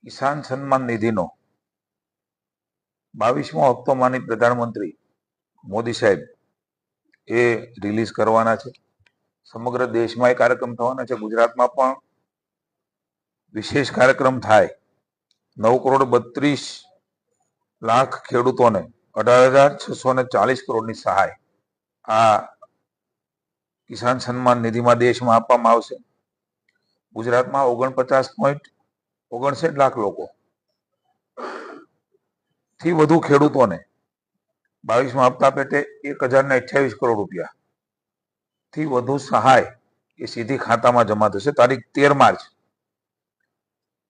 કિસાન સન્માન નિધિનો 22મો હપ્તો માની પ્રધાનમંત્રી મોદી સાહેબ એ રિલીઝ કરવાના છે। સમગ્ર દેશમાં એ કાર્યક્રમ થવાના છે। ગુજરાતમાં પણ વિશેષ કાર્યક્રમ થાય। 9,32,00,000 ખેડૂતોને 18,640 કરોડની સહાય આ કિસાન સન્માન નિધિમાં દેશમાં આપવામાં આવશે। ગુજરાતમાં 49.59 લાખ લોકો થી વધુ ખેડૂતોને 22મા હપ્તા પેટે 1,028 કરોડ રૂપિયા થી વધુ સહાય એ સીધી ખાતામાં જમા થશે। તારીખ 13 માર્ચ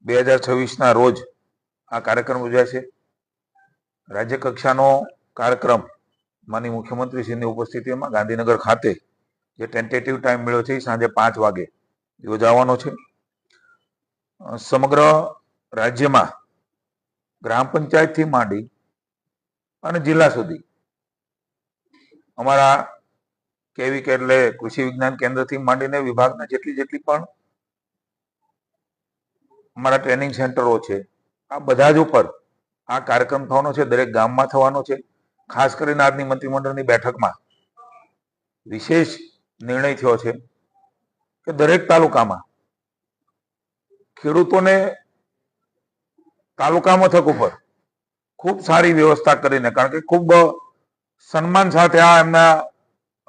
2026ના રોજ આ કાર્યક્રમ યોજાશે। રાજ્ય કક્ષાનો કાર્યક્રમ માની મુખ્યમંત્રીશ્રીની ઉપસ્થિતિમાં ગાંધીનગર ખાતે જે ટેન્ટેટિવ ટાઈમ મળ્યો છે સાંજે 5 વાગે યોજાવાનો છે। સમગ્ર રાજ્યમાં ગ્રામ પંચાયતથી માંડી અને જિલ્લા સુધી અમારા કેવીકે એટલે કૃષિ વિજ્ઞાન કેન્દ્રથી માંડીને વિભાગના જેટલી પણ અમારા ટ્રેનિંગ સેન્ટરો છે આ બધા જ ઉપર આ કાર્યક્રમ થવાનો છે। દરેક ગામમાં થવાનો છે। ખાસ કરીને આજની મંત્રીમંડળની બેઠકમાં વિશેષ નિર્ણય થયો છે કે દરેક તાલુકામાં ખેડૂતોને તાલુકા મથક ઉપર ખૂબ સારી વ્યવસ્થા કરીને, કારણ કે ખૂબ સન્માન સાથે આ એમના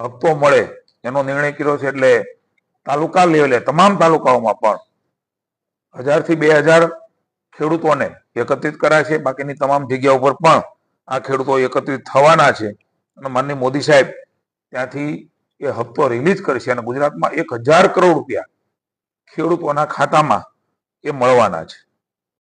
હપ્તો મળે એનો નિર્ણય કર્યો છે। એટલે તાલુકા લેવલે તમામ તાલુકાઓમાં પણ 1000 થી 2000 ખેડૂતોને એકત્રિત કરાય છે। બાકીની તમામ જગ્યા ઉપર પણ આ ખેડૂતો એકત્રિત થવાના છે અને માનનીય મોદી સાહેબ ત્યાંથી એ હપ્તો રિલીઝ કરશે અને ગુજરાતમાં 1,000 કરોડ રૂપિયા ખેડૂતોના ખાતામાં એ મળવાના છે।